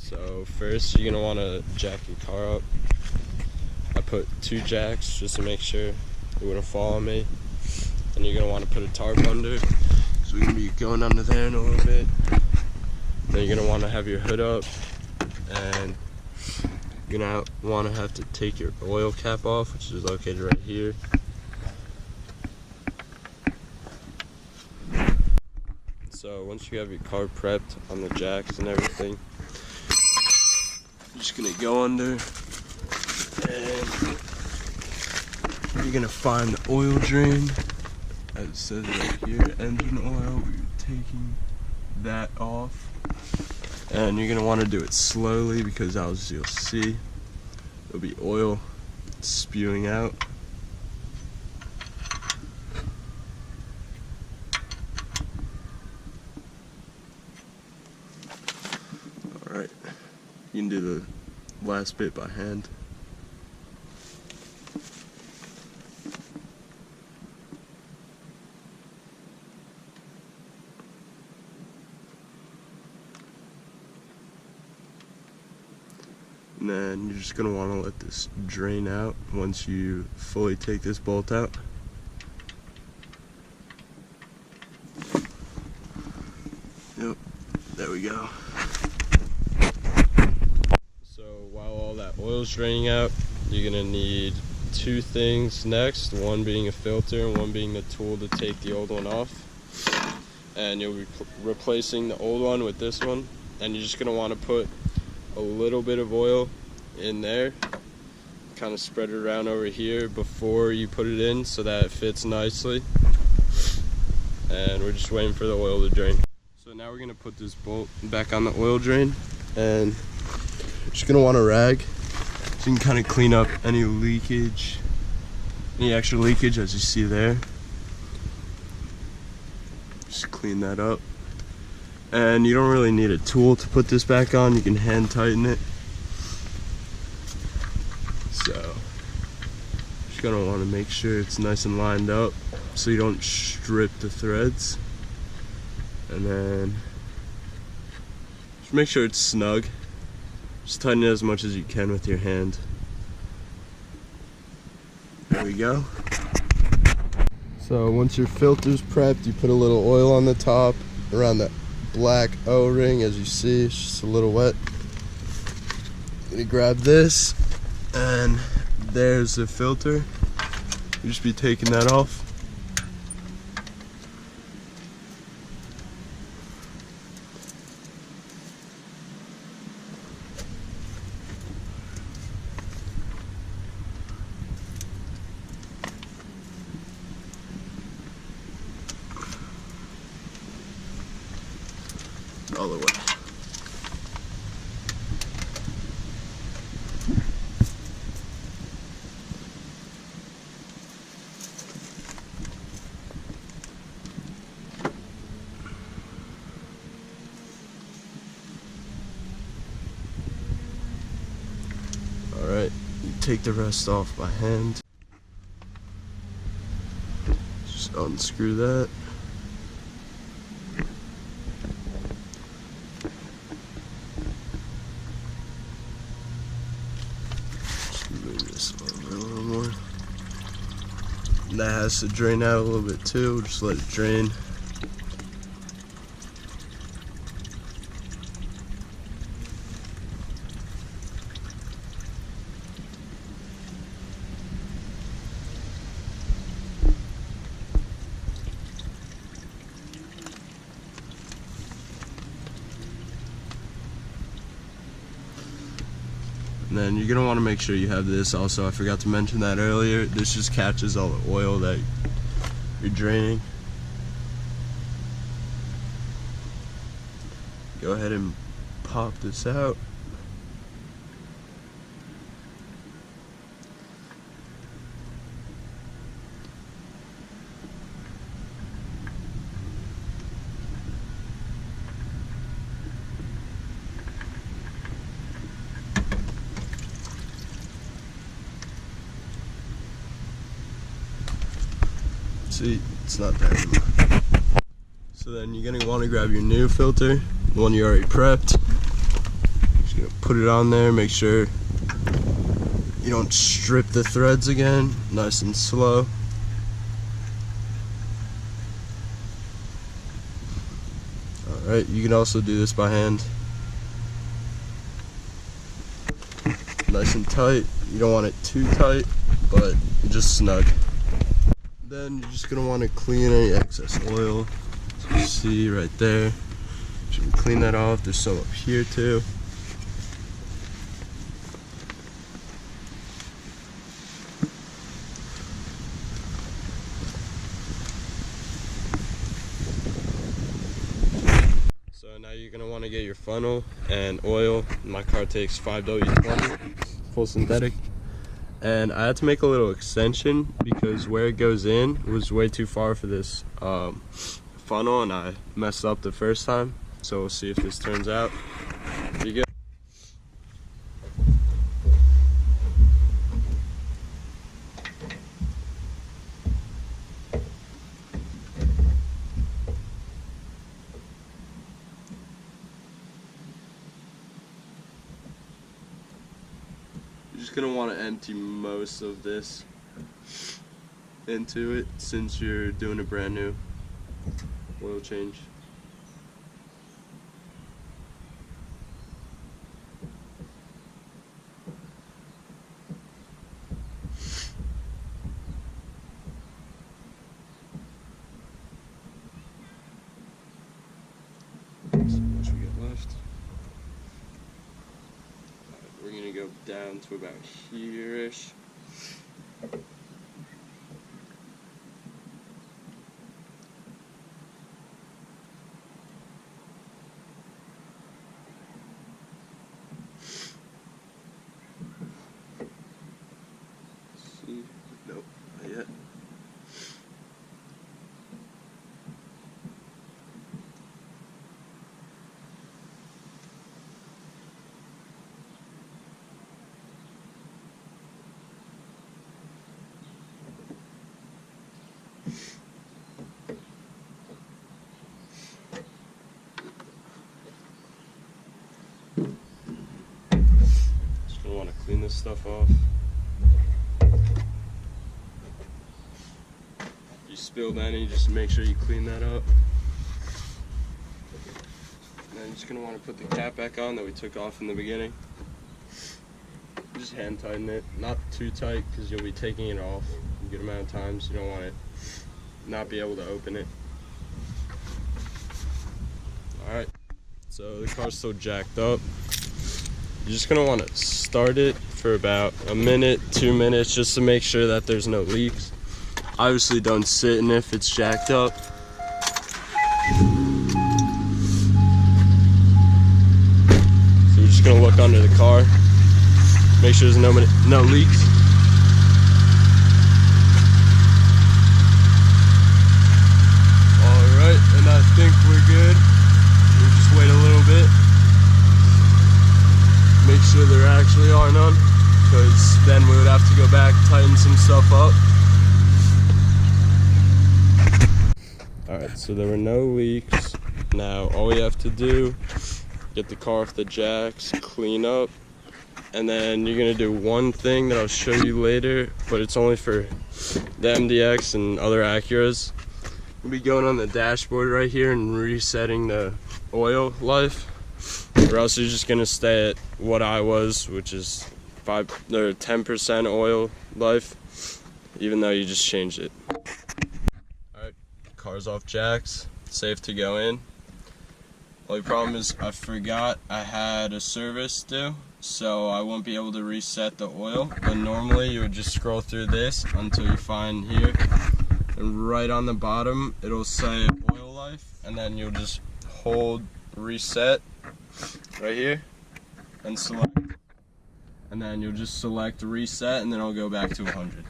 So first you're gonna want to jack your car up. I put 2 jacks just to make sure it wouldn't fall on me. And you're gonna want to put a tarp under. So we're gonna be going under there in a little bit. Then you're gonna want to have your hood up, and you're gonna want to have to take your oil cap off, which is located right here. So once you have your car prepped on the jacks and everything, you're just gonna go under, and you're gonna find the oil drain, as it says right here, engine oil. We're taking that off, and you're gonna want to do it slowly because as you'll see, there'll be oil spewing out. Alright, you can do the last bit by hand. And then you're just going to want to let this drain out once you fully take this bolt out. Yep, there we go. So while all that oil's draining out, you're going to need 2 things next, one being a filter and one being the tool to take the old one off. And you'll be replacing the old one with this one, and you're just going to want to put a little bit of oil in there, kind of spread it around over here before you put it in so that it fits nicely. And we're just waiting for the oil to drain. So now we're going to put this bolt back on the oil drain, and you're just going to want a rag so you can kind of clean up any leakage, any extra leakage as you see there. Just clean that up. And you don't really need a tool to put this back on, you can hand tighten it. So, just gonna want to make sure it's nice and lined up so you don't strip the threads. And then, just make sure it's snug. Just tighten it as much as you can with your hand. There we go. So once your filter's prepped, you put a little oil on the top around the black O-ring. As you see, it's just a little wet. I'm gonna grab this, and there's the filter. You just be taking that off. All the way. Alright, you take the rest off by hand. Just unscrew that. Move this over a little more. And that has to drain out a little bit too. Just let it drain. And then you're going to want to make sure you have this also. I forgot to mention that earlier. This just catches all the oil that you're draining. Go ahead and pop this out. See, it's not there anymore. So then you're gonna want to grab your new filter, the one you already prepped. Just put it on there, make sure you don't strip the threads again, nice and slow. Alright, you can also do this by hand. Nice and tight. You don't want it too tight, but just snug. Then you're just going to want to clean any excess oil. So you see right there. You can clean that off. There's some up here too. So now you're going to want to get your funnel and oil. My car takes 5W20, full synthetic. And I had to make a little extension because where it goes in was way too far for this funnel, and I messed up the first time. So we'll see if this turns out pretty good. You're just going to want to empty most of this into it since you're doing a brand new oil change. So much we got left. We're going to go down to about here-ish. See? Nope, not yet. Just gonna want to clean this stuff off. If you spilled any, just make sure you clean that up. And then you're just gonna want to put the cap back on that we took off in the beginning. Just hand tighten it, not too tight because you'll be taking it off a good amount of times. You don't want to not be able to open it. Alright, so the car's still jacked up. You're just going to want to start it for about a minute, 2 minutes, just to make sure that there's no leaks. Obviously don't sit in if it's jacked up. So you're just going to look under the car, make sure there's no leaks. Alright, and I think we're good. We'll just wait a little bit. Make sure there actually are none, because then we would have to go back, tighten some stuff up. Alright, so there were no leaks. Now all we have to do, get the car off the jacks, clean up, and then you're going to do one thing that I'll show you later, but it's only for the MDX and other Acuras. We'll be going on the dashboard right here and resetting the oil life, or else you're just going to stay at what I was, which is 5 or 10% oil life, even though you just changed it. Alright, car's off jacks, safe to go in. Only problem is I forgot I had a service due, so I won't be able to reset the oil. But normally you would just scroll through this until you find here, and right on the bottom it'll say oil life, and then you'll just hold reset right here and select, and then you'll just select reset, and then I'll go back to 100.